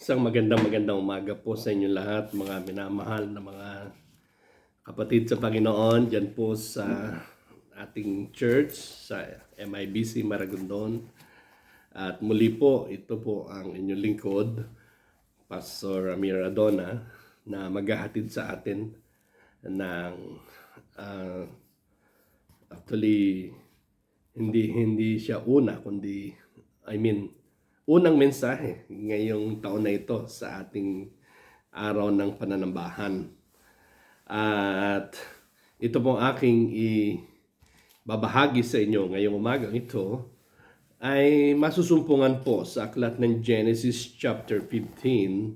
Isang magandang umaga po sa inyo lahat, mga minamahal na mga kapatid sa Panginoon, dyan po sa ating church, sa MIBC Maragondon. At muli po, ito po ang inyong lingkod, Pastor Amir Adona, na maghahatid sa atin ng actually, hindi siya una, kundi, unang mensahe ngayong taon na ito sa ating araw ng pananambahan. At ito po aking ibabahagi sa inyo ngayong umagang ito ay masusumpungan po sa aklat ng Genesis chapter 15,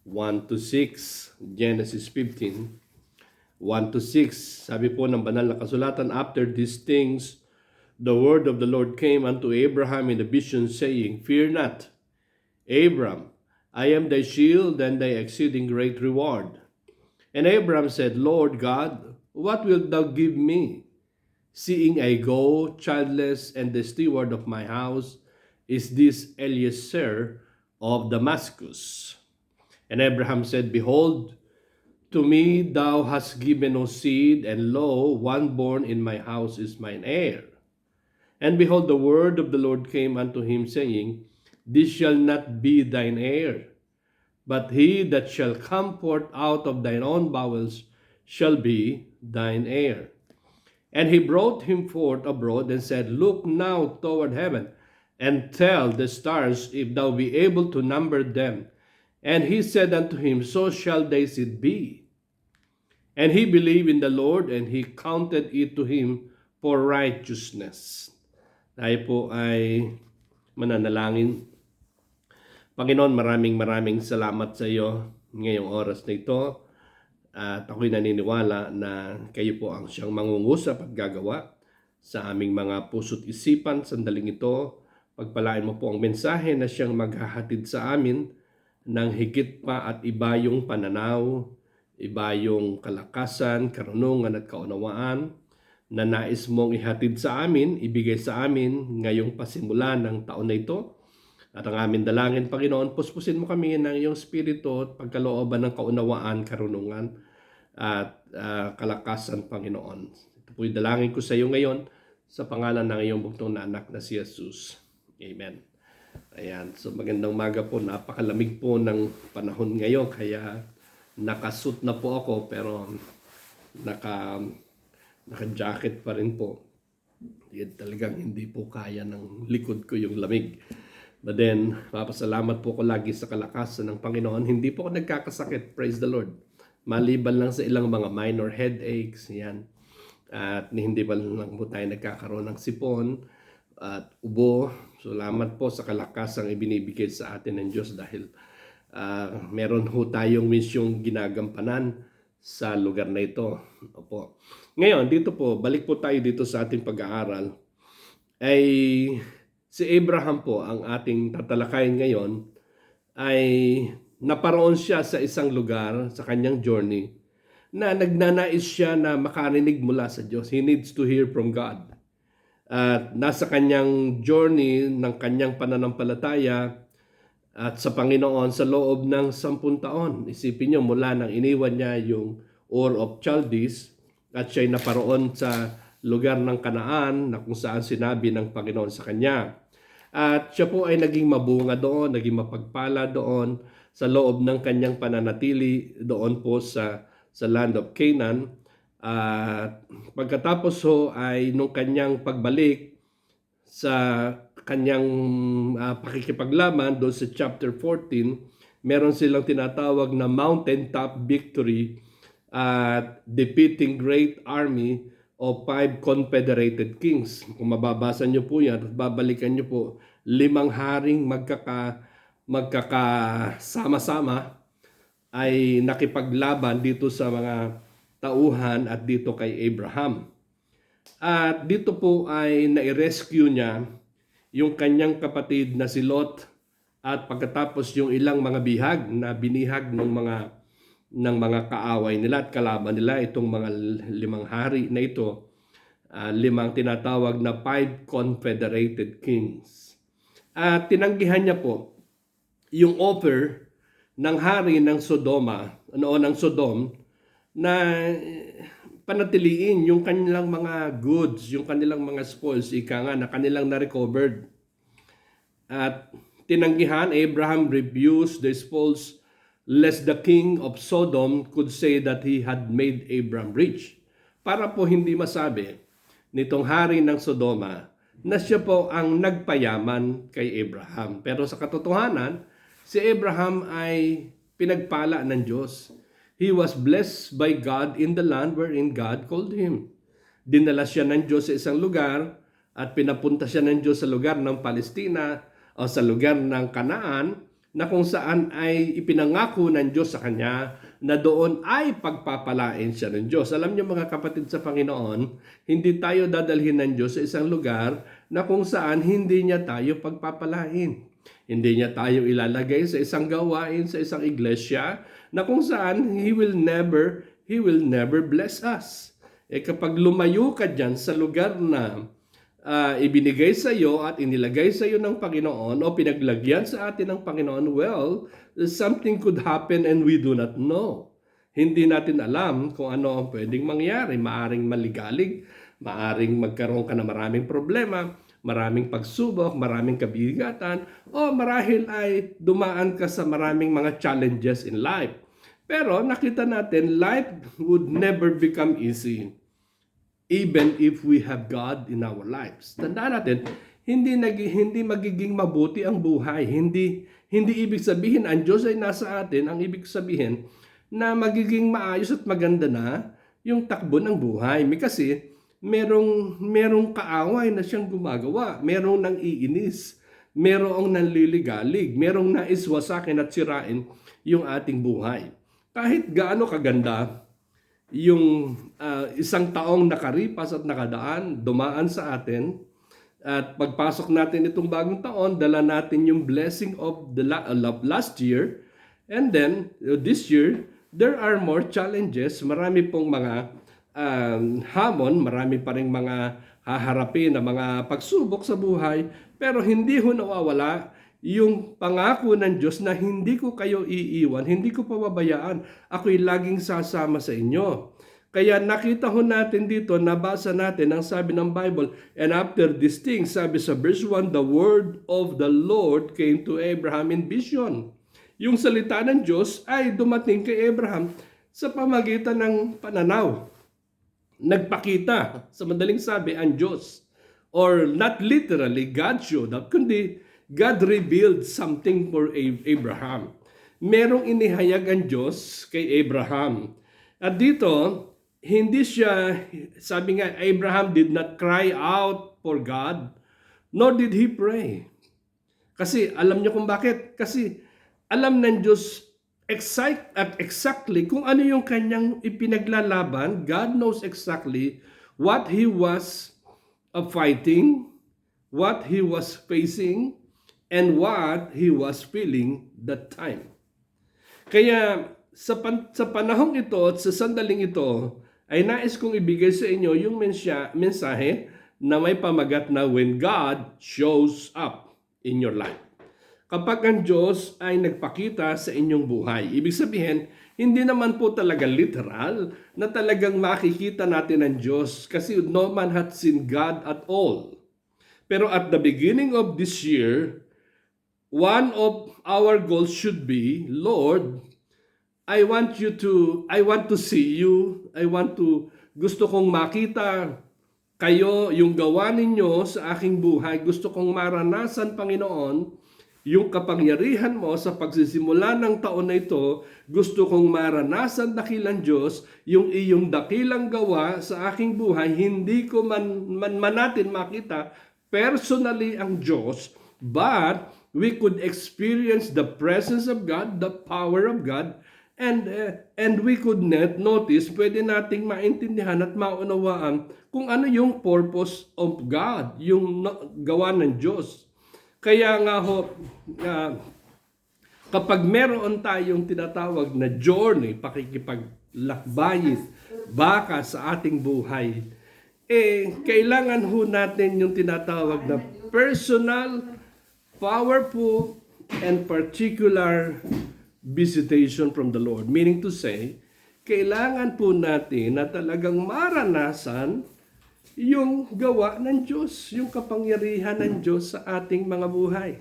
1 to 6. Genesis 15, 1 to 6. Sabi po ng banal na kasulatan, after these things, the word of the Lord came unto Abraham in a vision, saying, Fear not, Abram, I am thy shield and thy exceeding great reward. And Abraham said, Lord God, what wilt thou give me, seeing I go childless, and the steward of my house is this Eliezer of Damascus? And Abraham said, Behold, to me thou hast given no seed, and lo, one born in my house is mine heir. And behold, the word of the Lord came unto him, saying, This shall not be thine heir, but he that shall come forth out of thine own bowels shall be thine heir. And he brought him forth abroad, and said, Look now toward heaven, and tell the stars, if thou be able to number them. And he said unto him, So shall thy seed be. And he believed in the Lord, and he counted it to him for righteousness. Tayo po ay mananalangin. Panginoon, maraming salamat sa iyo ngayong oras na ito. At ako'y naniniwala na kayo po ang siyang mangungusap at gagawa sa aming mga puso't isipan sandaling ito. Pagpalain mo po ang mensahe na siyang maghahatid sa amin ng higit pa at iba yung pananaw, iba yung kalakasan, karunungan at kaunawaan na nais mong ihatid sa amin, ibigay sa amin ngayong pasimula ng taon na ito. At ang aming dalangin, Panginoon, puspusin mo kami ng iyong spirito at pagkalooban ng kaunawaan, karunungan at kalakasan, Panginoon. Ito po'y dalangin ko sa iyo ngayon sa pangalan ng iyong buktong na anak na si Jesus. Amen. Ayan, so magandang umaga po. Napakalamig po ng panahon ngayon, kaya nakasuit na po ako, pero naka-jacket pa rin po. Yan, talagang hindi po kaya ng likod ko yung lamig. But then, papasalamat po ko lagi sa kalakasan ng Panginoon. Hindi po ako nagkakasakit, praise the Lord. Maliban lang sa ilang mga minor headaches, yan. At hindi pa lang po tayo nagkakaroon ng sipon at ubo. Salamat po sa kalakasang ibinibigay sa atin ng Diyos dahil meron ho tayong misyong ginagampanan sa lugar na ito. Opo. Ngayon, dito po, balik po tayo dito sa ating pag-aaral. Ay si Abraham po, ang ating tatalakayin ngayon, ay naparoon siya sa isang lugar sa kanyang journey na nagnanais siya na makarinig mula sa Diyos. He needs to hear from God. At nasa kanyang journey ng kanyang pananampalataya at sa Panginoon sa loob ng 10 taon. Isipin niyo, mula nang iniwan niya yung Ur of Chaldees at siya'y naparoon sa lugar ng Kanaan na kung saan sinabi ng Panginoon sa kanya. At siya po ay naging mabunga doon, naging mapagpala doon sa loob ng kanyang pananatili doon po sa land of Canaan. At pagkatapos ho ay nung kanyang pagbalik sa kanyang pakikipaglaban doon sa chapter 14, meron silang tinatawag na mountaintop victory at defeating great army of 5 confederated kings. Kung mababasa nyo po yan at babalikan nyo po, 5 haring magkakasama-sama ay nakipaglaban dito sa mga tauhan at dito kay Abraham. At dito po ay nai-rescue niya yung kanyang kapatid na si Lot at pagkatapos yung ilang mga bihag na binihag ng mga kaaway nila at kalaban nila, itong mga 5 hari na ito, 5 tinatawag na 5 confederated kings. At tinanggihan niya po yung offer ng hari ng Sodoma, noon ng Sodom, na panatiliin yung kanilang mga goods, yung kanilang mga spoils, ika nga, na kanilang na-recovered. At tinanggihan, Abraham refused the spoils lest the king of Sodom could say that he had made Abraham rich. Para po hindi masabi nitong hari ng Sodoma na siya po ang nagpayaman kay Abraham. Pero sa katotohanan, si Abraham ay pinagpala ng Diyos. He was blessed by God in the land wherein God called him. Dinala siya ng Diyos sa isang lugar at pinapunta siya ng Diyos sa lugar ng Palestina o sa lugar ng Kanaan na kung saan ay ipinangako ng Diyos sa kanya na doon ay pagpapalain siya ng Diyos. Alam niyo mga kapatid sa Panginoon, hindi tayo dadalhin ng Diyos sa isang lugar na kung saan hindi niya tayo pagpapalain. Hindi niya tayo ilalagay sa isang gawain, sa isang iglesia na kung saan He will never bless us. Kapag lumayo ka dyan sa lugar na ibinigay sa iyo at inilagay sa iyo ng Panginoon o pinaglagyan sa atin ng Panginoon, well, something could happen and we do not know. Hindi natin alam kung ano ang pwedeng mangyari. Maaring maligalig, maaring magkaroon ka ng maraming problema, maraming pagsubok, maraming kabigatan, o marahil ay dumaan ka sa maraming mga challenges in life. Pero nakita natin, life would never become easy even if we have God in our lives. Tandaan natin, hindi magiging mabuti ang buhay. Hindi ibig sabihin ang Diyos ay nasa atin. Ang ibig sabihin na magiging maayos at maganda na yung takbo ng buhay. Kasi merong kaaway na siyang gumagawa. Merong nang iinis. Merong nanliligalig. Merong naiswasakin at sirain yung ating buhay. Kahit gaano kaganda yung isang taong nakaripas at nakadaan, dumaan sa atin, at pagpasok natin itong bagong taon, dala natin yung blessing of the last year, and then this year, there are more challenges. Marami pong mga hamon, marami pa rin mga haharapin na mga pagsubok sa buhay, pero hindi ho nawawala yung pangako ng Diyos na hindi ko kayo iiwan, hindi ko pababayaan, ako'y laging sasama sa inyo. Kaya nakita ho natin dito, nabasa natin ang sabi ng Bible, and after these things, sabi sa verse 1, the word of the Lord came to Abraham in vision. Yung salita ng Diyos ay dumating kay Abraham sa pamagitan ng pananaw. Nagpakita, sa madaling sabi, ang Diyos. Or not literally, God showed up, kundi God revealed something for Abraham. Merong inihayag ang Diyos kay Abraham. At dito, hindi siya, sabi nga, Abraham did not cry out for God, nor did he pray. Kasi alam niyo kung bakit? Kasi alam ng Diyos exactly kung ano yung kanyang ipinaglalaban. God knows exactly what he was fighting, what he was facing, and what he was feeling that time. Kaya sa panahong ito at sa sandaling ito, ay nais kong ibigay sa inyo yung mensahe na may pamagat na when God shows up in your life. Kapag ang Diyos ay nagpakita sa inyong buhay, ibig sabihin, hindi naman po talaga literal na talagang makikita natin ang Diyos kasi no man hath seen God at all. Pero at the beginning of this year, one of our goals should be, Lord, I want to see you. Gusto kong makita kayo, yung gawa ninyo sa aking buhay. Gusto kong maranasan, Panginoon, yung kapangyarihan mo sa pagsisimula ng taon na ito. Gusto kong maranasan, dakilang Diyos, yung iyong dakilang gawa sa aking buhay. Hindi ko man natin makita personally ang Diyos, but we could experience the presence of God, the power of God, and we could notice, pwede nating maintindihan at maunawaan kung ano yung purpose of God, yung gawa ng Diyos. Kaya nga ho, kapag meron tayong tinatawag na journey, pakikipaglakbayin, baka sa ating buhay, kailangan ho natin yung tinatawag na personal, powerful, and particular visitation from the Lord. Meaning to say, kailangan po natin na talagang maranasan yung gawa ng Diyos, yung kapangyarihan ng Diyos sa ating mga buhay.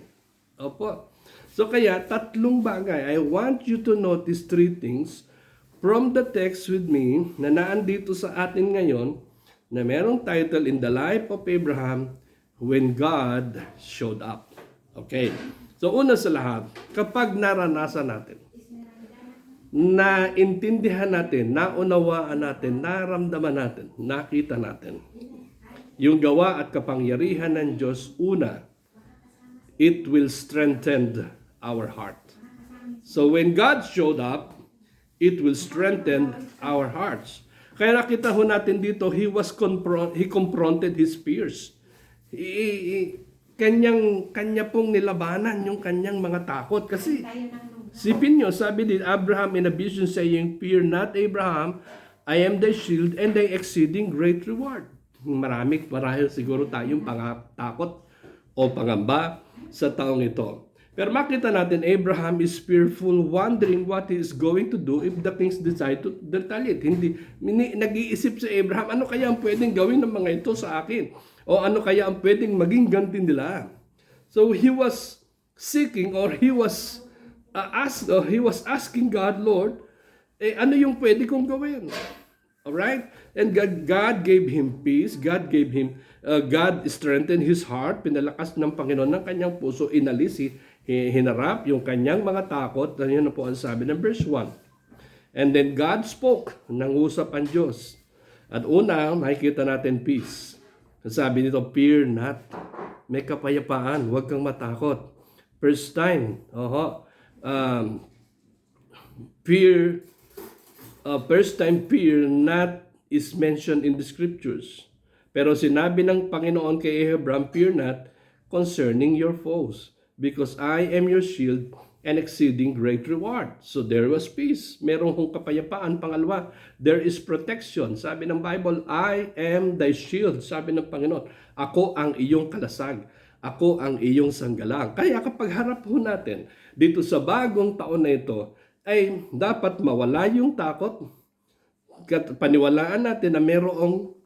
Opo. So kaya, tatlong bagay. I want you to notice three things from the text with me na naandito sa atin ngayon na merong title, In the Life of Abraham, When God Showed Up. Okay. So una sa lahat, kapag naranasan natin, naintindihan natin, naunawaan natin, naramdaman natin, nakita natin yung gawa at kapangyarihan ng Diyos, una, it will strengthen our heart. So when God showed up, it will strengthen our hearts. Kaya nakita ho natin dito, he confronted his fears. Kanya pong nilabanan yung kanyang mga takot. Kasi sipin nyo, sabi din Abraham in a vision saying, Fear not, Abraham, I am thy shield and thy exceeding great reward. Marahil siguro tayong takot o pangamba sa taong ito. Pero makita natin, Abraham is fearful, wondering what he is going to do if the kings decide to retaliate. Nag-iisip si Abraham, ano kaya ang pwedeng gawin ng mga ito sa akin? O ano kaya ang pwedeng maging ganti nila? So he was seeking or he was asking God, Lord, ano yung pwede kong gawin? Alright? And God gave him peace. God strengthened his heart. Pinalakas ng Panginoon ng kanyang puso. Inalis, hinarap yung kanyang mga takot. Yan po ang sabi ng verse 1. And then God spoke. Nangusap ang Diyos. At una, makikita natin peace. Sabi nito, fear not. May kapayapaan. Huwag kang matakot. First time. First time fear not is mentioned in the scriptures. Pero sinabi ng Panginoon kay Abraham, fear not concerning your foes, because I am your shield and exceeding great reward. So there was peace. Merong hong kapayapaan. Pangalawa, there is protection. Sabi ng Bible, I am thy shield. Sabi ng Panginoon, ako ang iyong kalasag. Ako ang iyong sanggalang. Kaya kapag harap ho natin dito sa bagong taon na ito, ay dapat mawala yung takot. Paniwalaan natin na merong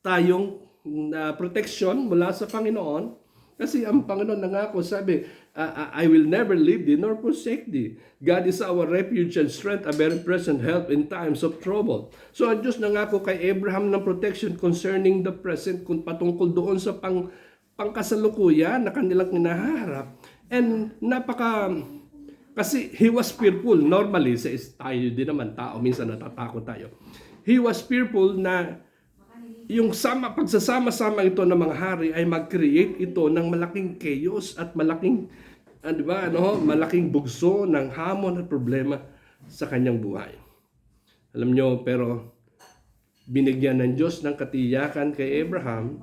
tayong protection mula sa Panginoon. Kasi ang Panginoon nangako, sabi, I will never leave thee nor forsake thee. God is our refuge and strength, a very present help in times of trouble. So ang Diyos nangako kay Abraham ng protection concerning the present, kung patungkol doon sa pangkasalukuyan na kanilang hinaharap. And kasi he was fearful. Normally, tayo din naman tao, minsan natatakot tayo. He was fearful na yung pagsasama-sama ito ng mga hari ay mag-create ito ng malaking chaos at malaking bugso ng hamon at problema sa kanyang buhay. Alam nyo, pero binigyan ng Diyos ng katiyakan kay Abraham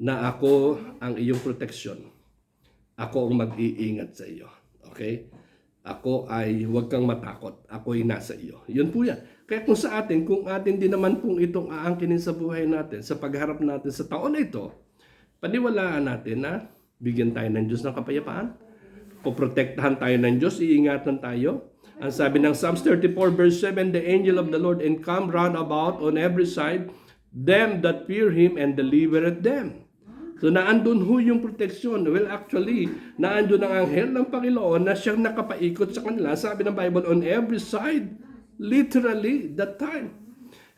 na ako ang iyong protection. Ako ang mag-iingat sa iyo. Okay? Ako ay huwag kang matakot. Ako ay nasa iyo. Yun po yan. Kaya kung atin din naman pong itong aangkinin sa buhay natin, sa pagharap natin sa taon na ito, paniwalaan natin na bigyan tayo ng Diyos ng kapayapaan. Poprotektahan tayo ng Diyos, iingatan tayo. Ang sabi ng Psalms 34 verse 7, the angel of the Lord encamp round about on every side, them that fear Him and delivereth them. So naandun ho yung protection. Well, actually, naandun ang anghel ng Panginoon na siyang nakapaikot sa kanila. Sabi ng Bible, on every side, literally, that time.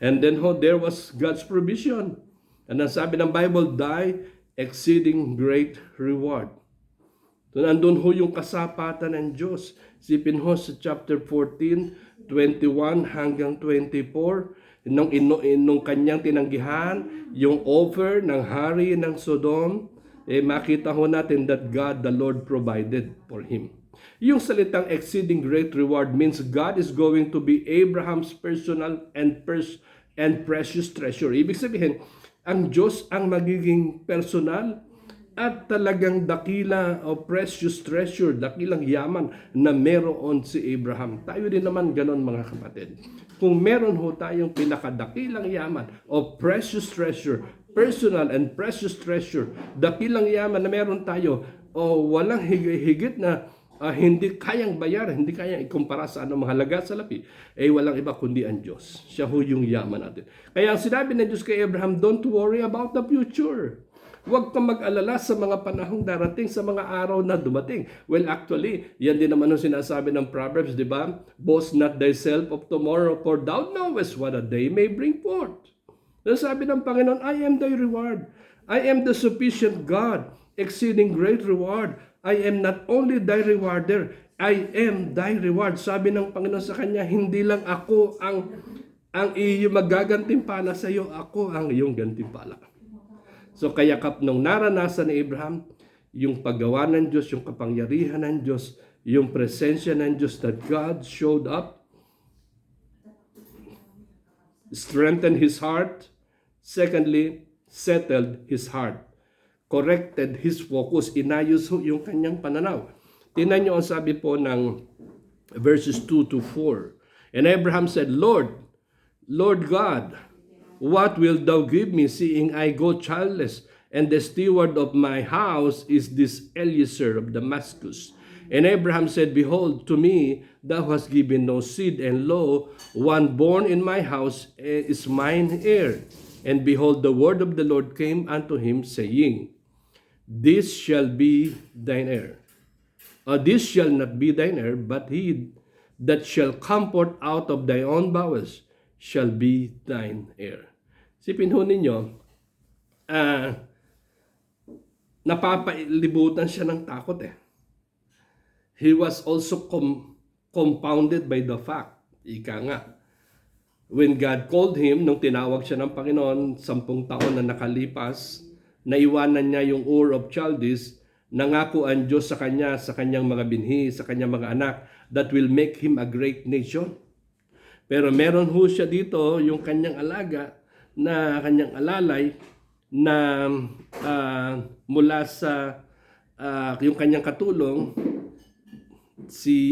And then there was God's provision. And ang sabi ng Bible, thy exceeding great reward. So nandun ho yung kasapatan ng Diyos. Sipin ho sa chapter 14, 21 hanggang 24, nung kanyang tinanggihan, yung offer ng hari ng Sodom, makita ho natin that God, the Lord, provided for him. Yung salitang exceeding great reward means God is going to be Abraham's personal and precious treasure. Ibig sabihin, ang Diyos ang magiging personal at talagang dakila o precious treasure, dakilang yaman na meron si Abraham. Tayo din naman ganon, mga kapatid. Kung meron ho tayong pinakadakilang yaman o precious treasure, personal and precious treasure, dakilang yaman na meron tayo o walang higit na hindi kayang bayaran, hindi kayang ikumpara sa anong halaga sa lapi, walang iba kundi ang Diyos. Siya ho yung yaman natin. Kaya ang sinabi ng Diyos kay Abraham, don't worry about the future. Huwag kang mag-alala sa mga panahong darating, sa mga araw na dumating. Well, actually, yan din naman ang sinasabi ng Proverbs, di ba? Boast not thyself of tomorrow, for thou knowest what a day may bring forth. Sabi ng Panginoon, I am thy reward. I am the sufficient God, exceeding great reward. I am not only thy rewarder, I am thy reward. Sabi ng Panginoon sa kanya, hindi lang ako ang iyong magagantimpala sa iyo, ako ang iyong gantimpala. So kaya nung naranasan ni Abraham, yung paggawa ng Diyos, yung kapangyarihan ng Diyos, yung presensya ng Diyos that God showed up, strengthened his heart. Secondly, settled his heart. Corrected his focus. Inayos yung kanyang pananaw. Tingnan niyo ang sabi po ng verses 2 to 4. And Abraham said, Lord God, what wilt thou give me, seeing I go childless, and the steward of my house is this Eliezer of Damascus? And Abraham said, behold, to me thou hast given no seed, and lo, one born in my house is mine heir. And behold, the word of the Lord came unto him, saying, this shall be thine heir. This shall not be thine heir, but he that shall come forth out of thy own bowels shall be thine heir. Sipin ho ninyo, napapalibutan siya ng takot eh. He was also compounded by the fact, ika nga, when God called him, nung tinawag siya ng Panginoon, 10 taon na nakalipas, naiwanan niya yung Ur of Chaldees, nangako ang Diyos sa kanya, sa kanyang mga binhi, sa kanyang mga anak, that will make him a great nation. Pero meron ho siya dito, yung kanyang alaga, na kanyang alalay, na mula sa yung kanyang katulong,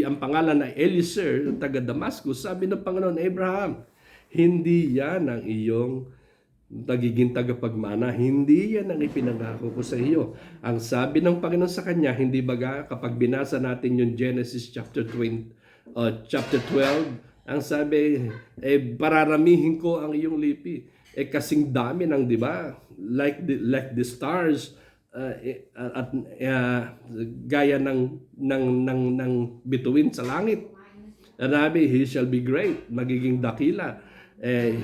ang pangalan na Eliezer, taga Damascus. Sabi ng Panginoon, Abraham, hindi yan ang iyong nagiging tagapagmana. Hindi yan ang ipinangako ko sa iyo. Ang sabi ng Panginoon sa kanya, hindi baga kapag binasa natin yung Genesis chapter 12, ang sabi, pararamihin ko ang iyong lipi. Kasing dami ng, di ba? Like the stars, at gaya ng bituin sa langit. Sabi, he shall be great, magiging dakila.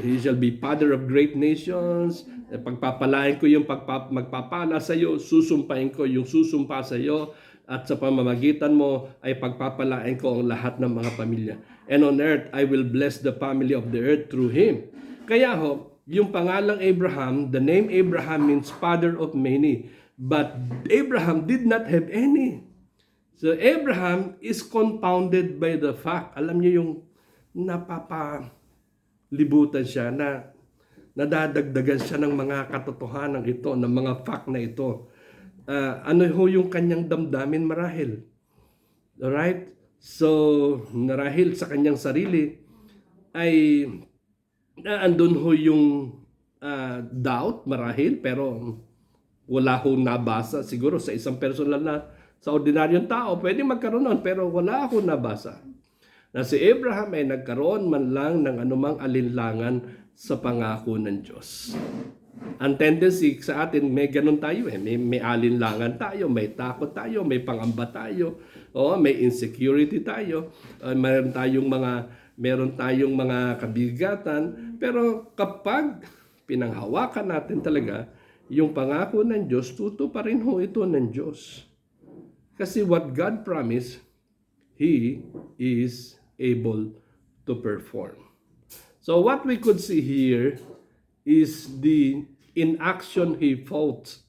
He shall be father of great nations. Pagpapalain ko yung magpapala sa iyo, susumpain ko yung susumpa sa iyo, at sa pamamagitan mo ay pagpapalain ko ang lahat ng mga pamilya. And on earth, I will bless the family of the earth through him. Kaya ho, yung pangalang Abraham, the name Abraham means father of many. But Abraham did not have any. So Abraham is compounded by the fact, alam niyo yung napapalibutan siya, na nadadagdagan siya ng mga katotohanan ito, ng mga fact na ito. Ano ho yung kanyang damdamin marahil? Alright? So, marahil sa kanyang sarili ay andun ho yung doubt marahil, pero wala ho nabasa siguro sa isang personal na, sa ordinaryong tao pwede magkaroon nun, pero wala ho nabasa na si Abraham ay nagkaroon man lang ng anumang alinlangan sa pangako ng Diyos. Ang tendency sa atin, may ganun tayo eh. May alinlangan tayo, may takot tayo, may pangamba tayo, may insecurity tayo, meron tayong mga kabigatan. Pero kapag pinanghawakan natin talaga yung pangako ng Diyos, tuto pa rin ho ito ng Diyos. Kasi what God promised, He is able to perform. So what we could see here is in action He fought.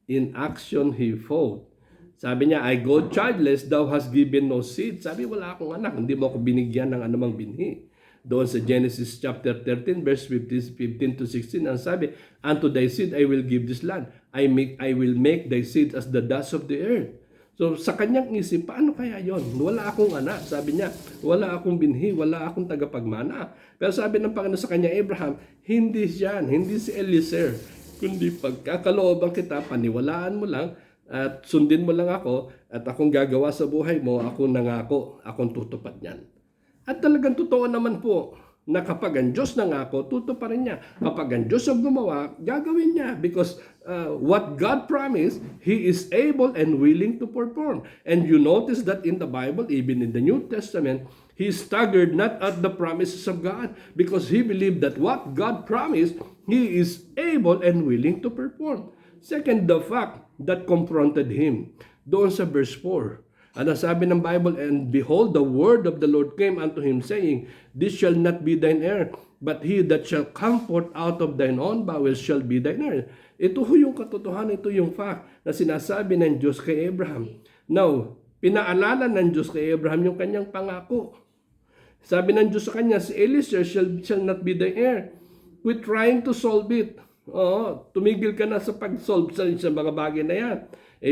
In action He fought. Sabi niya, I go childless, thou hast given no seed. Sabi, wala akong anak, hindi mo ako binigyan ng anumang binhi. Doon sa Genesis chapter 13, verse 15 to 16, ang sabi, unto thy seed I will give this land. I will make thy seed as the dust of the earth. So sa kanyang isip, paano kaya yon? Wala akong anak. Sabi niya, wala akong binhi, wala akong tagapagmana. Pero sabi ng Panginoon sa kanya, Abraham, hindi siyan, hindi si Eliezer, kundi pagkakalooban kita, paniwalaan mo lang, At sundin mo lang ako at akong gagawa sa buhay mo, akong nangako, akong tutupad niyan. At talagang totoo naman po na kapag ang Diyos nangako, tutuparin niya. Kapag ang Diyos ang gumawa, gagawin niya. Because what God promised, He is able and willing to perform. And you notice that in the Bible, even in the New Testament, he staggered not at the promises of God because he believed that what God promised, He is able and willing to perform. Second, the fact that confronted him. Doon sa verse 4. Ano sabi ng Bible? And behold, the word of the Lord came unto him, saying, This shall not be thine heir, but he that shall come forth out of thine own bowels shall be thine heir. Ito yung katotohanan, ito yung fact na sinasabi ng Diyos kay Abraham. Now, pinaalala ng Diyos kay Abraham yung kanyang pangako. Sabi ng Diyos sa kanya, si Eliezer shall not be thine heir. Quit trying to solve it. Oo, tumigil ka na sa pag-solve sa mga bagay na yan.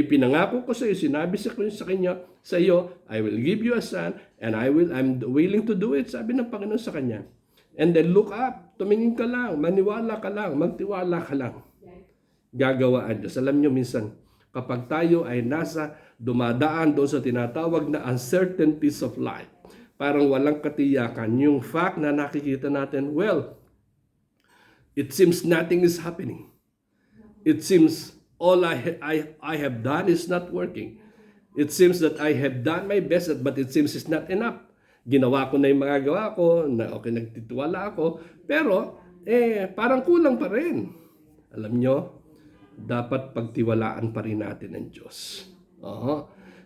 Pinangako ko sa iyo, sinabi sa kanya, sa iyo, I will give you a son, and I'm willing to do it, sabi ng Panginoon sa kanya. And then look up, tumingin ka lang, maniwala ka lang, magtiwala ka lang. Gagawa ang Diyos. Alam nyo minsan, kapag tayo ay dumadaan doon sa tinatawag na uncertainties of life, parang walang katiyakan, yung fact na nakikita natin, well, it seems nothing is happening. It seems all I have done is not working. It seems that I have done my best, but it seems it's not enough. Ginawa ko na yung mga gawa ko, nagtitiwala ako, pero parang kulang pa rin. Alam nyo, dapat pagtiwalaan pa rin natin ang Diyos.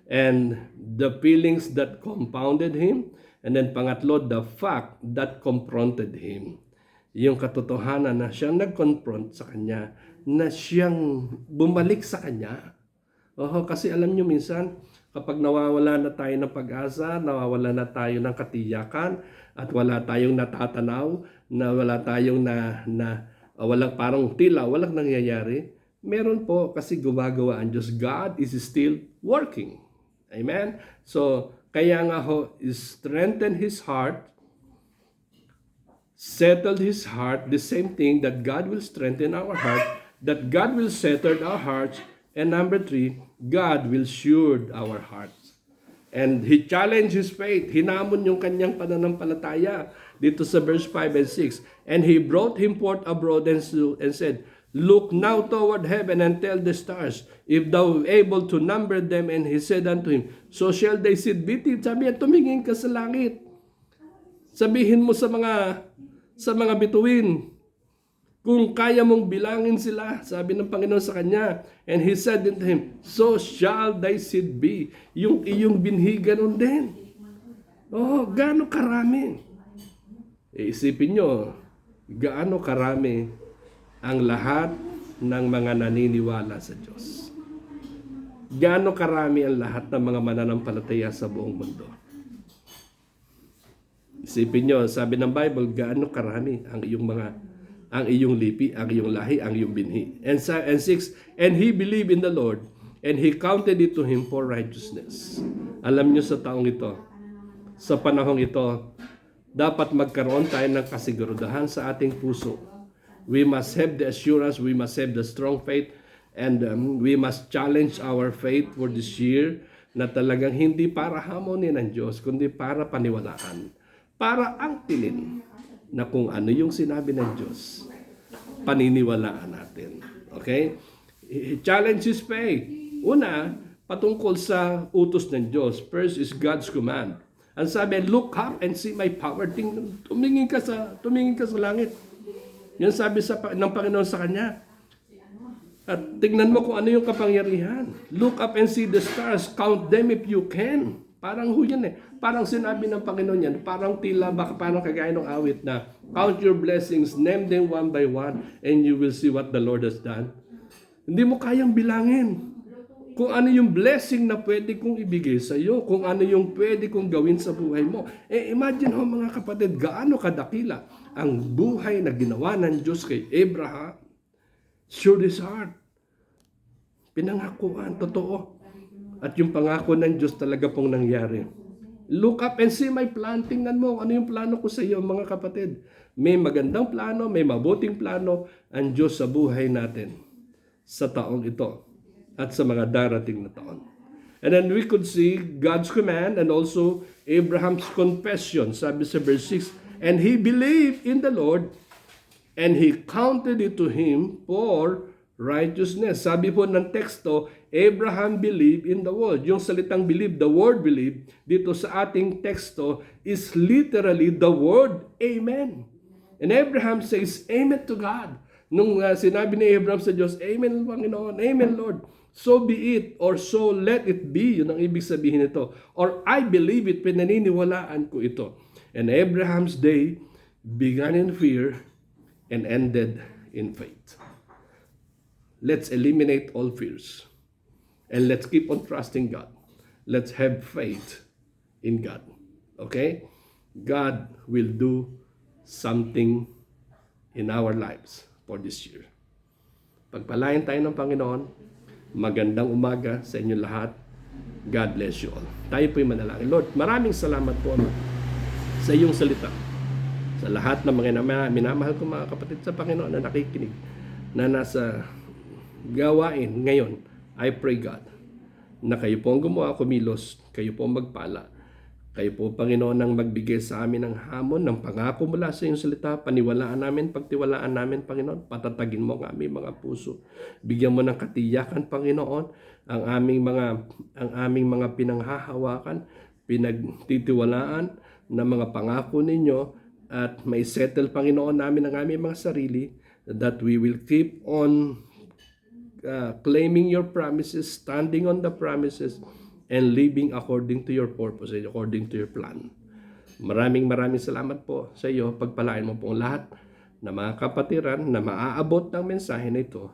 And the feelings that compounded him, and then pangatlo, the fact that confronted him. Yung katotohanan na siyang nag-confront sa kanya, na siyang bumalik sa kanya. Kasi alam nyo minsan, kapag nawawala na tayo ng pag-asa, nawawala na tayo ng katiyakan, at wala tayong natatanaw, na wala tayong walang parang walang nangyayari, meron po kasi gumagawa ang Diyos. God is still working. Amen? So, kaya nga strengthen his heart, settled his heart, the same thing that God will strengthen our heart, that God will settle our hearts, and number 3, God will shield our hearts. And he challenged his faith. Hinamon yung kanyang pananampalataya dito sa verse 5 and 6. And he brought him forth abroad and said, Look now toward heaven and tell the stars, if thou able to number them. And he said unto him, So shall they sit bitin. Sabi niya, tumingin ka sa langit. Sabihin mo sa mga bituin, kung kaya mong bilangin sila, sabi ng Panginoon sa kanya. And he said unto him, So shall thy seed be. Yung iyong binhi, ganun din. Gaano karami? Isipin nyo, gaano karami ang lahat ng mga naniniwala sa Diyos. Gaano karami ang lahat ng mga mananampalataya sa buong mundo. Isipin nyo, sabi ng Bible, gaano karami ang iyong lipi, ang iyong lahi, ang iyong binhi. And 6, and he believed in the Lord, and he counted it to him for righteousness. Alam nyo sa taong ito, sa panahong ito, dapat magkaroon tayo ng kasigurudahan sa ating puso. We must have the assurance, we must have the strong faith, and we must challenge our faith for this year na talagang hindi para hamonin ng Diyos, kundi para paniwalaan. Para angkinin na kung ano yung sinabi ng Diyos, paniniwalaan natin. Okay? Challenge his faith. Una, patungkol sa utos ng Diyos. First is God's command. Ang sabi, look up and see my power. Tumingin ka sa langit. Yan sabi ng Panginoon sa kanya. At tingnan mo kung ano yung kapangyarihan. Look up and see the stars. Count them if you can. Parang yan Parang sinabi ng Panginoon yan. Parang parang kagaya ng awit na count your blessings, name them one by one, and you will see what the Lord has done. Hindi mo kayang bilangin kung ano yung blessing na pwede kong ibigay sa iyo, kung ano yung pwede kong gawin sa buhay mo. Imagine mga kapatid, gaano kadakila ang buhay na ginawa ng Diyos kay Abraham. Sure his heart. Pinangakuan, totoo. At yung pangako ng Diyos talaga pong nangyari. Look up and see my plan. Tingnan mo ano yung plano ko sa iyo, mga kapatid. May magandang plano, may mabuting plano ang Diyos sa buhay natin sa taong ito. at sa mga darating na taon. And then we could see God's command and also Abraham's confession. Sabi sa verse 6, and he believed in the Lord and he counted it to him for righteousness. Sabi po ng teksto, Abraham believed in the word. Yung salitang believe, the word believe, dito sa ating teksto is literally the word amen. And Abraham says, amen to God. Nung sinabi ni Abraham sa Diyos, amen Panginoon, amen Lord. So be it, or so let it be. Yun ang ibig sabihin nito. Or I believe it, pinaniniwalaan ko ito. And Abraham's day began in fear and ended in faith. Let's eliminate all fears. And let's keep on trusting God. Let's have faith in God. Okay? God will do something in our lives for this year. Pagpalain tayo ng Panginoon. Magandang umaga sa inyo lahat. God bless you all. Tayo po'y manalangin. Lord, maraming salamat po Ama, sa iyong salita. Sa lahat ng mga minamahal ko mga kapatid sa Panginoon na nakikinig, na nasa gawain ngayon, I pray God, na kayo po ang gumawa, kumilos, kayo po ang magpala. Kayo po, Panginoon, ang magbigay sa amin ng hamon, ng pangako mula sa iyong salita. Paniwalaan namin, pagtiwalaan namin, Panginoon. Patatagin mo ang aming mga puso. Bigyan mo ng katiyakan, Panginoon, ang aming mga pinanghahawakan, pinagtitiwalaan na mga pangako ninyo, at may settle, Panginoon, namin ang aming mga sarili, that we will keep on claiming your promises, standing on the promises, and living according to your purpose and according to your plan. Maraming salamat po sa iyo. Pagpalain mo po ang lahat na mga kapatiran na maaabot ng mensahe na ito.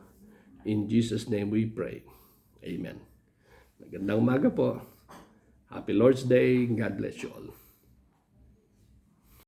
In Jesus' name we pray. Amen. Magandang umaga po. Happy Lord's Day. God bless you all.